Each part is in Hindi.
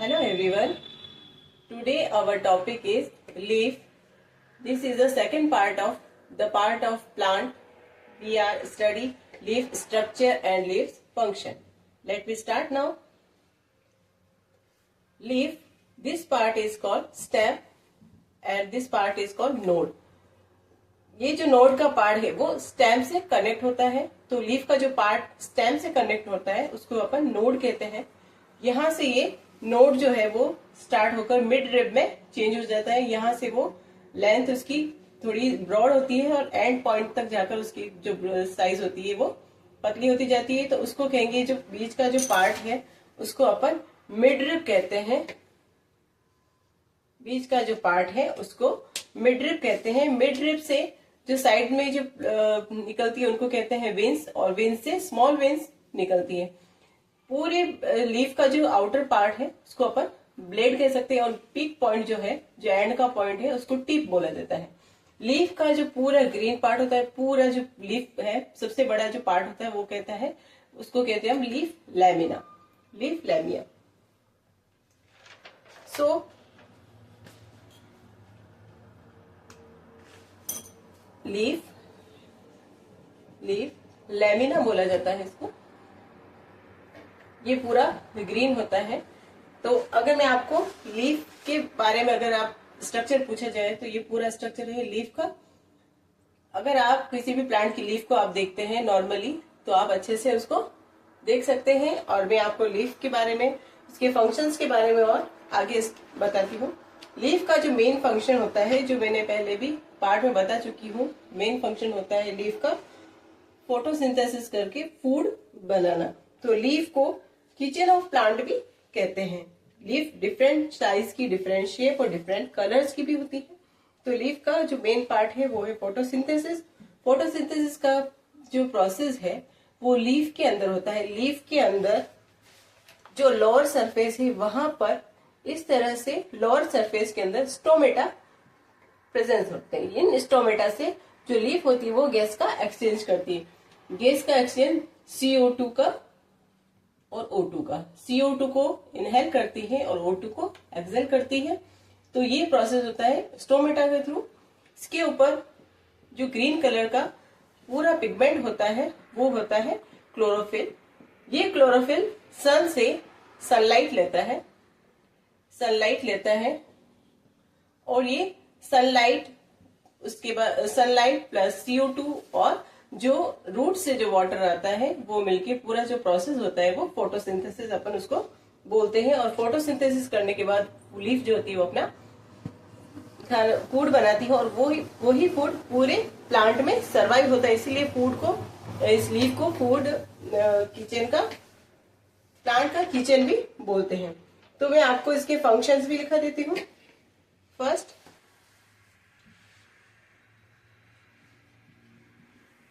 Hello everyone. Today our topic is leaf. This is the second part of plant. We are study leaf structure and leaf function. Let me start now. Leaf. This part is called stem and this part is called node. ये जो नोड का पार्ट है वो स्टेम से कनेक्ट होता है, तो लीफ का जो पार्ट स्टेम से कनेक्ट होता है उसको अपन नोड कहते हैं। यहाँ से ये नोड जो है वो स्टार्ट होकर मिड रिब में चेंज हो जाता है। यहाँ से वो लेंथ उसकी थोड़ी ब्रॉड होती है और एंड पॉइंट तक जाकर उसकी जो साइज होती है वो पतली होती जाती है, तो उसको कहेंगे जो बीच का जो पार्ट है उसको अपन मिड रिब कहते हैं। बीच का जो पार्ट है उसको मिड रिब कहते हैं। मिड रिब से जो साइड में जो निकलती है उनको कहते हैं वेन्स, और वेन्स से स्मॉल वेन्स निकलती है। पूरे लीफ का जो आउटर पार्ट है उसको अपन ब्लेड कह सकते हैं, और पीक पॉइंट जो है, जो एंड का पॉइंट है, उसको टिप बोला जाता है। लीफ का जो पूरा ग्रीन पार्ट होता है, पूरा जो लीफ है सबसे बड़ा जो पार्ट होता है वो कहता है, उसको कहते हैं हम लीफ लैमिना, लीफ लैमिया। सो लीफ लैमिना बोला जाता है इसको। ये पूरा ग्रीन होता है। तो अगर मैं आपको लीफ के बारे में अगर आप स्ट्रक्चर पूछा जाए तो ये पूरा स्ट्रक्चर है लीफ का। अगर आप किसी भी प्लांट की लीफ को आप देखते हैं नॉर्मली तो आप अच्छे से उसको देख सकते हैं, और मैं आपको लीफ के बारे में, उसके फंक्शंस के बारे में और आगे बताती हूँ। लीफ का जो मेन फंक्शन होता है, जो मैंने पहले भी पार्ट में बता चुकी हूँ, मेन फंक्शन होता है लीफ का फोटोसिंथेसिस करके फूड बनाना। तो लीफ को किचन ऑफ प्लांट भी कहते हैं। लीफ डिफरेंट साइज की, डिफरेंट शेप और डिफरेंट कलर्स की भी होती है। तो लीफ का जो मेन पार्ट है वो है फोटोसिंथेसिस। फोटोसिंथेसिस का जो प्रोसेस है वो लीफ के अंदर होता है। लीफ के अंदर जो लोअर सरफेस है वहां पर इस तरह से लोअर सरफेस के अंदर स्टोमेटा प्रेजेंस होते हैं। इन स्टोमेटा से जो लीफ होती है वो गैस का एक्सचेंज करती है। गैस का एक्सचेंज CO2 का और O2 का। CO2 को इनहेल करती है और O2 को एक्सहेल करती है। तो ये प्रोसेस होता है स्टोमेटा के थ्रू। इसके ऊपर जो ग्रीन कलर का पूरा पिगमेंट होता है वो होता है क्लोरोफिल। ये क्लोरोफिल सन से सनलाइट लेता है और ये सनलाइट, उसके बाद सनलाइट प्लस CO2 और जो रूट से जो वाटर आता है वो मिलके पूरा जो प्रोसेस होता है वो फोटोसिंथेसिस अपन उसको बोलते हैं। और फोटोसिंथेसिस करने के बाद लीफ जो होती है वो अपना फूड बनाती है, और वही फूड पूरे प्लांट में सरवाइव होता है। इसीलिए फूड को, इस लीफ को फूड किचन का, प्लांट का किचन भी बोलते हैं। तो मैं आपको इसके फंक्शंस भी लिखा देती हूँ। First,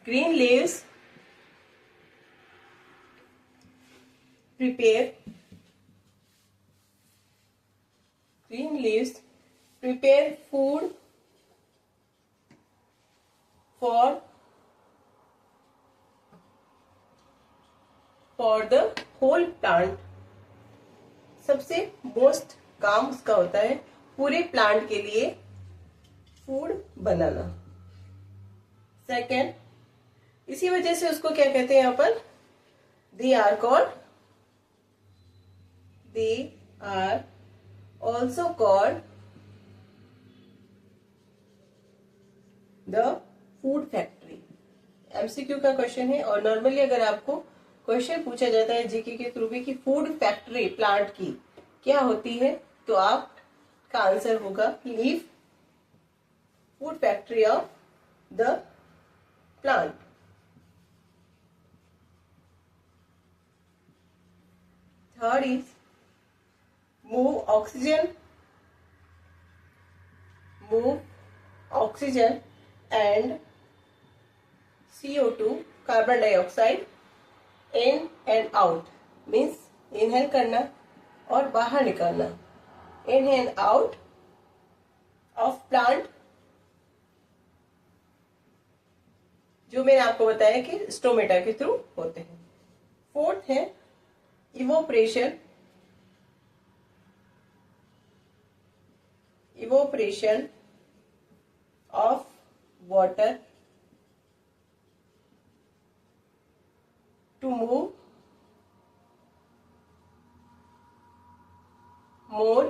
green leaves prepare food for the whole plant। सबसे मोस्ट काम उसका होता है पूरे प्लांट के लिए फूड बनाना। सेकेंड, इसी वजह से उसको क्या कहते हैं यहाँ पर, they are also called the food factory. MCQ का क्वेश्चन है, और नॉर्मली अगर आपको क्वेश्चन पूछा जाता है जीके के थ्रू भी कि फूड फैक्ट्री प्लांट की क्या होती है, तो आपका आंसर होगा leaf, food factory of the plant. Third is move oxygen and CO2, carbon dioxide in and out, means inhale करना और बाहर निकालना, in and out of plant, जो मैंने आपको बताया कि स्टोमेटा के थ्रू होते हैं। फोर्थ है evaporation evaporation of water to move more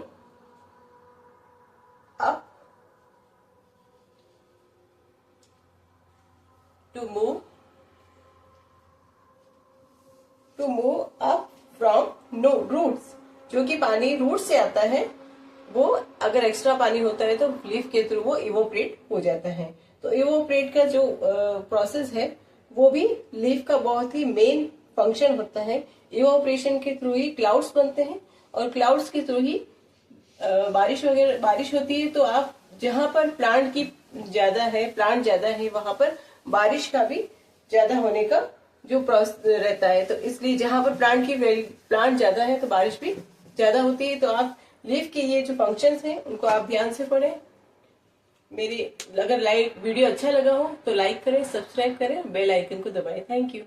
up, to move up from no roots, जो कि पानी रूट से आता है, वो अगर एक्स्ट्रा पानी होता है तो लीफ के थ्रू वो इवोपरेट हो जाता है। तो इवोपरेट का जो प्रोसेस है वो भी लीफ का बहुत ही मेन फंक्शन होता है। इवोपरेशन के थ्रू ही क्लाउड्स बनते हैं और क्लाउड्स के थ्रू ही बारिश होती है। तो आप जहां पर प्लांट ज्यादा है वहां पर बारिश का भी ज्यादा होने का जो प्रोसेस रहता है। तो इसलिए जहां पर प्लांट ज्यादा है तो बारिश भी ज्यादा होती है। तो आप लीफ के ये जो फंक्शंस हैं उनको आप ध्यान से पढ़ें। अगर वीडियो अच्छा लगा हो तो लाइक करें, सब्सक्राइब करें, बेल आइकन को दबाएं। Thank you.